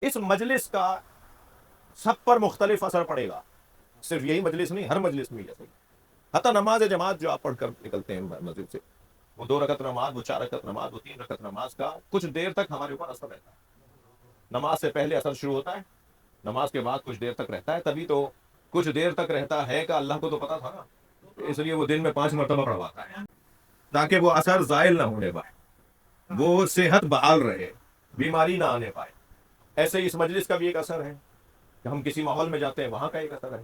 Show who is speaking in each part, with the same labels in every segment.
Speaker 1: اس مجلس کا سب پر مختلف اثر پڑے گا، صرف یہی مجلس نہیں، ہر مجلس میں جیسے حتیٰ نماز جماعت جو آپ پڑھ کر نکلتے ہیں مسجد سے، وہ 2 رکعت نماز، وہ 4 رکعت نماز، وہ 3 رکعت نماز کا کچھ دیر تک ہمارے اوپر اثر رہتا ہے۔ نماز سے پہلے اثر شروع ہوتا ہے، نماز کے بعد کچھ دیر تک رہتا ہے، تبھی تو کچھ دیر تک رہتا ہے کہ اللہ کو تو پتا تھا نا، اس لیے وہ دن میں 5 مرتبہ پڑھواتا ہے تاکہ وہ اثر زائل نہ ہونے پائے، وہ صحت بحال رہے، بیماری نہ آنے پائے۔ ایسے ہی اس مجلس کا بھی ایک اثر ہے کہ ہم کسی ماحول میں جاتے ہیں، وہاں کا ایک اثر ہے۔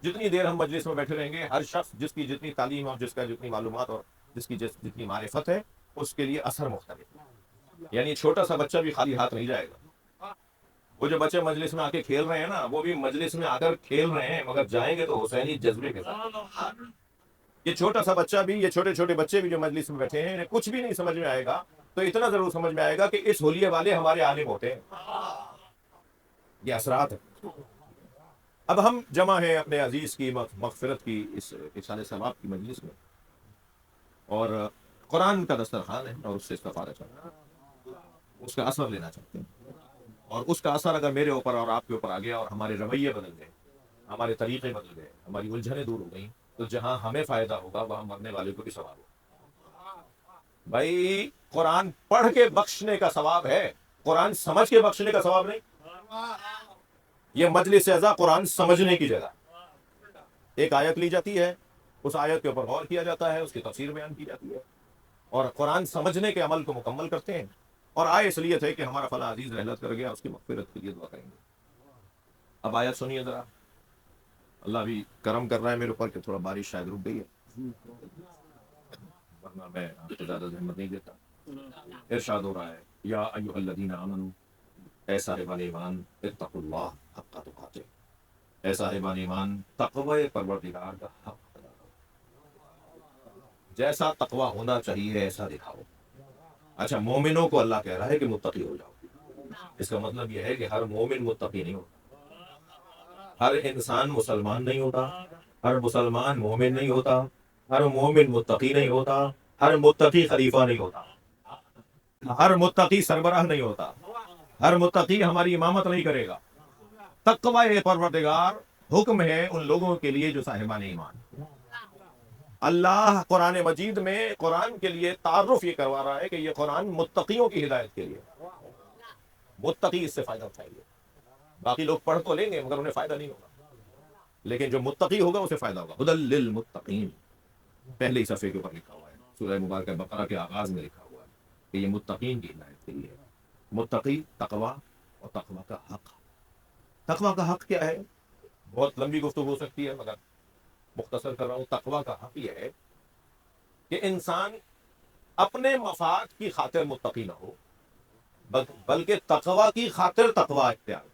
Speaker 1: جتنی دیر ہم مجلس میں بیٹھے رہیں گے، ہر شخص جس کی جتنی تعلیم اور جس کا جتنی معلومات اور جس کی جتنی معرفت ہے، اس کے لیے اثر مختلف ہے۔ یعنی چھوٹا سا بچہ بھی خالی ہاتھ نہیں جائے گا۔ وہ جو بچے مجلس میں آ کے کھیل رہے ہیں نا، وہ بھی مجلس میں آ کر کھیل رہے ہیں، مگر جائیں گے تو حسینی جذبے کے ساتھ۔ یہ چھوٹا سا بچہ بھی، یہ چھوٹے چھوٹے بچے بھی جو مجلس میں بیٹھے ہیں، انہیں کچھ بھی نہیں سمجھ میں آئے گا تو اتنا ضرور سمجھ میں آئے گا کہ اس حلیے والے ہمارے عالم ہوتے ہیں۔ یہ اثرات ہیں۔ اب ہم جمع ہیں اپنے عزیز کی مغفرت کی اس احسان ثواب کی مجلس میں، اور قرآن کا دسترخوان ہے، اور اس سے استفادہ چاہتے ہیں، اس کا اثر لینا چاہتے ہیں، اور اس کا اثر اگر میرے اوپر اور آپ کے اوپر آ گیا اور ہمارے رویے بدل گئے، ہمارے طریقے بدل گئے، ہماری الجھنیں دور ہو گئیں، تو جہاں ہمیں فائدہ ہوگا وہاں مرنے والے کو بھی ثواب ہوگا۔ بھائی قرآن پڑھ کے بخشنے کا ثواب ہے، قرآن سمجھ کے بخشنے کا ثواب نہیں۔ یہ مجلس اعزا قرآن سمجھنے کی جگہ، ایک آیت لی جاتی ہے، اس آیت کے اوپر غور کیا جاتا ہے، اس کی تفسیر بیان کی جاتی ہے، اور قرآن سمجھنے کے عمل کو مکمل کرتے ہیں، اور آئے اس لیے تھے کہ ہمارا فلاں عزیز رحلت کر گیا، اس کی مغفرت کے لیے دعا کریں گے۔ اب آیت سنیے ذرا، اللہ بھی کرم کر رہا ہے میرے اوپر کہ تھوڑا بارش شاید رک گئی ہے، ورنہ میں آپ کو زیادہ زحمت نہیں دیتا۔ ارشاد ہو رہا ہے، یا ایھا الذین آمنوا، اے صاحبان ایمان، اتقوا اللہ حق تقاتہ، اے صاحبان ایمان تقوی پروردگار کا حق ادا کرو، جیسا تقوی ہونا چاہیے ایسا دکھاؤ۔ اچھا، مومنوں کو اللہ کہہ رہا ہے کہ متقی ہو جاؤ، اس کا مطلب یہ ہے کہ ہر مومن متقی نہیں ہوتا، ہر انسان مسلمان نہیں ہوتا، ہر مسلمان مومن نہیں ہوتا، ہر مومن متقی نہیں ہوتا، ہر متقی خلیفہ نہیں ہوتا، ہر متقی سربراہ نہیں ہوتا، ہر متقی ہماری امامت نہیں کرے گا۔ تقوی پروردگار حکم ہے ان لوگوں کے لیے جو صاحبان ایمان۔ اللہ قرآن مجید میں قرآن کے لیے تعارف یہ کروا رہا ہے کہ یہ قرآن متقیوں کی ہدایت کے لیے، متقی اس سے فائدہ اٹھائیں گے۔ باقی لوگ پڑھ تو لیں گے مگر انہیں فائدہ نہیں ہوگا، لیکن جو متقی ہوگا اسے فائدہ ہوگا۔ ہدی للمتقین، پہلے ہی صفحے کے اوپر لکھا ہوا ہے، سورہ مبارکہ بقرہ کے آغاز میں لکھا ہوا ہے کہ یہ متقین کی ہدایت کے لیے ہے۔ متقی، تقوی اور تقوی کا حق۔ تقوی کا حق کیا ہے؟ بہت لمبی گفتگو ہو سکتی ہے مگر مختصر کر رہا ہوں۔ تقوی کا حق یہ ہے کہ انسان اپنے مفاد کی خاطر متقی نہ ہو، بلکہ تقوی کی خاطر تقوی اختیار کرے۔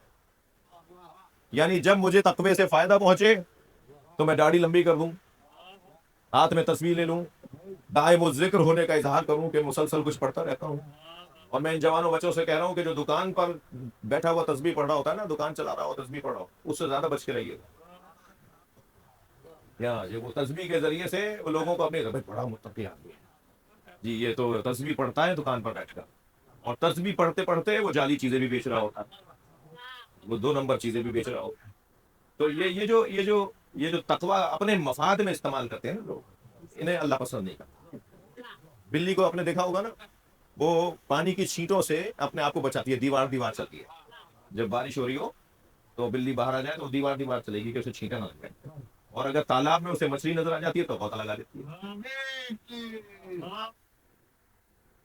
Speaker 1: یعنی جب مجھے تقوی سے فائدہ پہنچے تو میں داڑھی لمبی کر دوں، ہاتھ میں تسبیح لے لوں، دائم الذکر ہونے کا اظہار کروں کہ مسلسل کچھ پڑھتا رہتا ہوں۔ اور میں ان جوانوں بچوں سے کہہ رہا ہوں کہ جو دکان پر بیٹھا ہوا تسبیح پڑھ رہا ہوتا ہے نا، دکان چلا رہا ہو تسبیح پڑھ رہا ہو، اس سے زیادہ بچ کے رہیے گا۔ یہ وہ تسبیح کے ذریعے سے وہ لوگوں کو اپنے بڑا متقی آدمی ہے جی، یہ تو تسبیح پڑھتا ہے دکان پر بیٹھ کر، اور تسبیح پڑھتے پڑھتے وہ جعلی چیزیں بھی بیچ رہا ہوتا ہے، وہ 2 نمبر چیزیں بھی بیچ رہا ہوتا ہے۔ تو یہ جو تقوی اپنے مفاد میں استعمال کرتے ہیں نا لوگ، انہیں اللہ پسند نہیں کرتا۔ بلی کو آپ نے دیکھا ہوگا نا، وہ پانی کی چھینٹوں سے اپنے آپ کو بچاتی ہے، دیوار چلتی ہے۔ جب بارش ہو رہی ہو تو بلی باہر آ جائے تو دیوار چلے گی کہ اسے چھینٹا نہ لگے، اور اگر تالاب میں اسے مچھلی نظر آ جاتی ہے تو غوطہ لگا لیتی ہے۔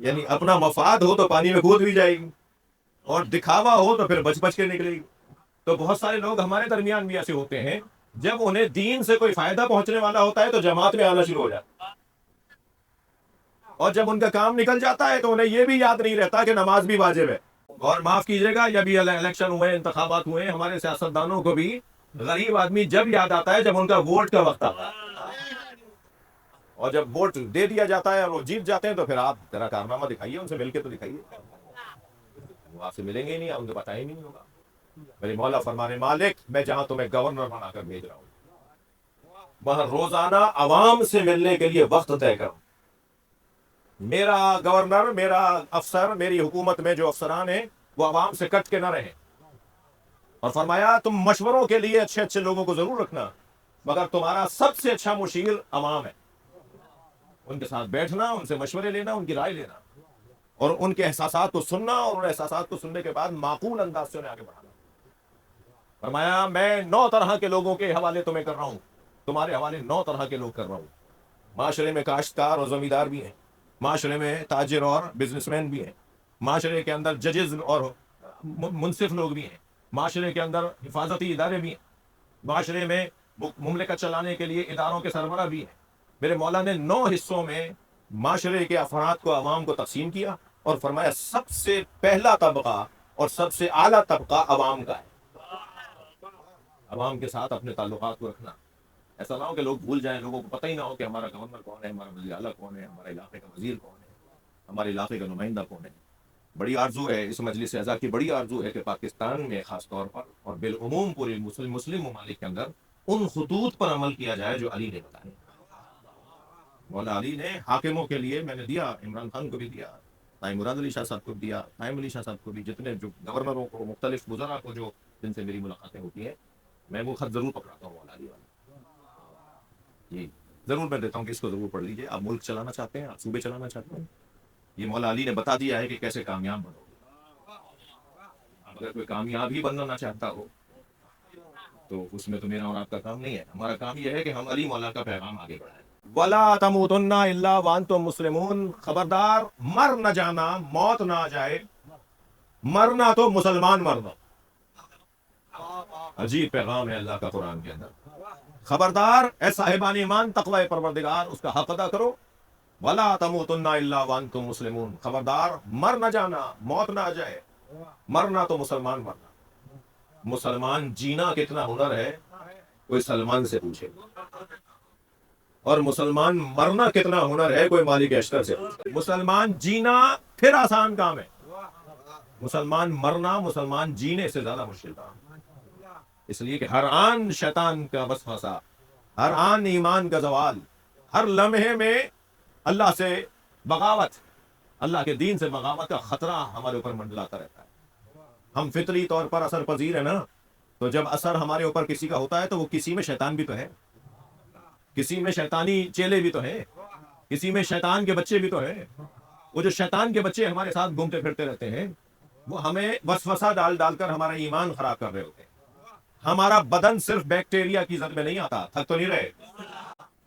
Speaker 1: یعنی اپنا مفاد ہو تو پانی میں کود بھی جائے گی، اور دکھاوا ہو تو پھر بچ کے نکلے گی۔ تو بہت سارے لوگ ہمارے درمیان بھی ایسے ہوتے ہیں، جب انہیں دین سے کوئی فائدہ پہنچنے والا ہوتا ہے تو جماعت میں آنا شروع ہو جاتا ہے، اور جب ان کا کام نکل جاتا ہے تو انہیں یہ بھی یاد نہیں رہتا کہ نماز بھی واجب ہے۔ اور معاف کیجیے گا، جب یہ الیکشن ہوئے، انتخابات ہوئے، ہمارے سیاستدانوں کو بھی غریب آدمی جب یاد آتا ہے جب ان کا ووٹ کا وقت آتا ہے، اور جب ووٹ دے دیا جاتا ہے اور وہ جیت جاتے ہیں تو پھر آپ ذرا کارنامہ دکھائیے، ان سے مل کے تو دکھائیے۔ وہ آپ سے ملیں گے ہی نہیں، آپ ان کو پتہ ہی نہیں ہوگا۔ میرے مولا فرمانے، مالک میں جہاں تمہیں گورنر بنا کر بھیج رہا ہوں، وہاں روزانہ عوام سے ملنے کے لیے وقت طے کرو۔ میرا گورنر، میرا افسر، میری حکومت میں جو افسران ہیں وہ عوام سے کٹ کے نہ رہیں، اور فرمایا تم مشوروں کے لیے اچھے اچھے لوگوں کو ضرور رکھنا، مگر تمہارا سب سے اچھا مشیر عوام ہے. ان کے ساتھ بیٹھنا، ان سے مشورے لینا، ان کی رائے لینا، اور ان کے احساسات کو سننا، اور ان احساسات کو سننے کے بعد معقول انداز سے انہیں آگے بڑھانا. فرمایا میں 9 طرح کے لوگوں کے حوالے تمہیں کر رہا ہوں، تمہارے حوالے 9 طرح کے لوگ کر رہا ہوں. معاشرے میں کاشتکار اور زمیندار بھی ہیں، معاشرے میں تاجر اور بزنس مین بھی ہیں، معاشرے کے اندر ججز اور منصف لوگ بھی ہیں، معاشرے کے اندر حفاظتی ادارے بھی ہیں، معاشرے میں مملکت چلانے کے لیے اداروں کے سربراہ بھی ہیں. میرے مولا نے 9 حصوں میں معاشرے کے افراد کو، عوام کو تقسیم کیا، اور فرمایا سب سے پہلا طبقہ اور سب سے اعلیٰ طبقہ عوام کا ہے. عوام کے ساتھ اپنے تعلقات کو رکھنا، ایسا نہ ہو کہ لوگ بھول جائیں، لوگوں کو پتہ ہی نہ ہو کہ ہمارا گورنر کون ہے، ہمارا وزیر اعلیٰ کون ہے، ہمارے علاقے کا وزیر کون ہے، ہمارے علاقے کا نمائندہ کون ہے. بڑی آرزو ہے، اس مجلس اعزا کی بڑی آرزو ہے کہ پاکستان میں خاص طور پر اور بالعموم پورے مسلم ممالک کے اندر ان خطوط پر عمل کیا جائے جو علی نے بتائے. مولا علی نے حاکموں کے لیے، میں نے دیا، عمران خان کو بھی دیا، تائیں مراد علی شاہ صاحب کو بھی دیا، قائم علی شاہ صاحب کو بھی، جتنے جو گورنروں کو، مختلف وزراء کو جو جن سے میری ملاقاتیں ہوتی ہیں، میں وہ خط ضرور پکڑاتا ہوں مولا علی والا. جی ضرور میں دیتا ہوں کہ اس کو ضرور پڑھ لیجیے. آپ ملک چلانا چاہتے ہیں، آپ صوبے چلانا چاہتے ہیں، یہ مولا علی نے بتا دیا ہے کہ کیسے کامیاب بنو گے. اگر کوئی کامیاب ہی بننا نہ چاہتا ہو تو اس میں تو میرا اور آپ کا کام نہیں ہے. ہمارا کام یہ ہے کہ ہم علی مولا کا پیغام آگے بڑھائیں. وَلَا تَمُوتُنَّ إِلَّا وَأَنْتُمْ مُسْلِمُونَ، خبردار مر نہ جانا، موت نہ آ جائے، مرنا تو مسلمان مرنا. عجیب پیغام ہے اللہ کا قرآن کے اندر. خبردار اے صاحبان ایمان، تقوی پروردگار اس کا حق ادا کرو. وَلَا تَمُوتُنَّ إِلَّا وَأَنْتُمْ مُسْلِمُونَ، خبردار مر نہ جانا، موت نہ آ جائے، مرنا تو مسلمان مرنا. مسلمان جینا کتنا ہنر ہے کوئی سلمان سے پوچھے، اور مسلمان مرنا کتنا ہنر ہے کوئی مالک اشتر سے پوچھے. مسلمان جینا پھر آسان کام ہے، مسلمان مرنا، مسلمان جینے سے زیادہ مشکل کام. اس لیے کہ ہر آن شیطان کا وسوسہ، ہر آن ایمان کا زوال، ہر لمحے میں اللہ سے بغاوت، اللہ کے دین سے بغاوت کا خطرہ ہمارے اوپر منڈلاتا رہتا ہے. ہم فطری طور پر اثر پذیر ہیں نا، تو جب اثر ہمارے اوپر کسی کا ہوتا ہے تو وہ کسی میں شیطان بھی تو ہے، کسی میں شیطانی چیلے بھی تو ہیں، کسی میں شیطان کے بچے بھی تو ہیں. وہ جو شیطان کے بچے ہمارے ساتھ گھومتے پھرتے رہتے ہیں، وہ ہمیں وسوسہ ڈال ڈال کر ہمارا ایمان خراب کر رہے ہوتے ہیں. ہمارا بدن صرف بیکٹیریا کی زد میں نہیں آتا، تھک تو نہیں رہے،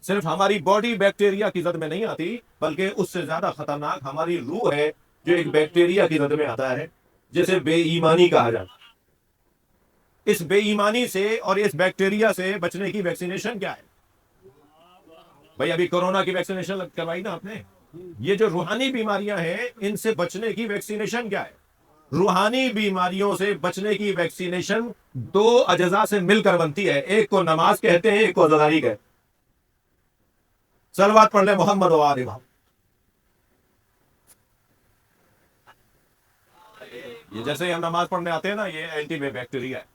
Speaker 1: صرف ہماری باڈی بیکٹیریا کی زد میں نہیں آتی، بلکہ اس سے زیادہ خطرناک ہماری روح ہے جو ایک بیکٹیریا کی زد میں آتا ہے، جسے بے ایمانی کہا جاتا ہے. اس بے ایمانی سے اور اس بیکٹیریا سے بچنے کی ویکسینیشن کیا ہے؟ بھائی ابھی کورونا کی ویکسینیشن کروائی نا آپ نے. یہ جو روحانی بیماریاں ہیں ان سے بچنے کی ویکسینیشن کیا ہے؟ روحانی بیماریوں سے بچنے کی ویکسینیشن 2 اجزاء سے مل کر بنتی ہے، ایک کو نماز کہتے ہیں، ایک کو عزاداری کہتے ہیں. صلوات پڑھ لیں محمد و آل محمد. یہ جیسے ہم نماز پڑھنے آتے ہیں نا، یہ اینٹی بیکٹیریا ہے،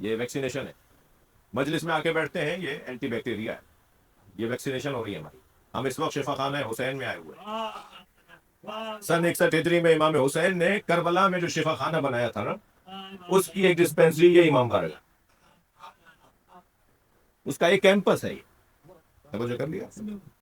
Speaker 1: یہ ویکسینیشن ہے. مجلس میں آ کے بیٹھتے ہیں، یہ اینٹی بیکٹیریا ہے، یہ ویکسینیشن ہو رہی ہے ہماری. ہم اس وقت شفا خانہ حسین میں آئے ہوئے ہیں. سن 61 ہجری میں امام حسین نے کربلا میں جو شفا خانہ بنایا تھا نا، اس کی ایک ڈسپینسری یہ امام بارگاہ، اس کا ایک کیمپس ہے. یہ توجہ کر لیا.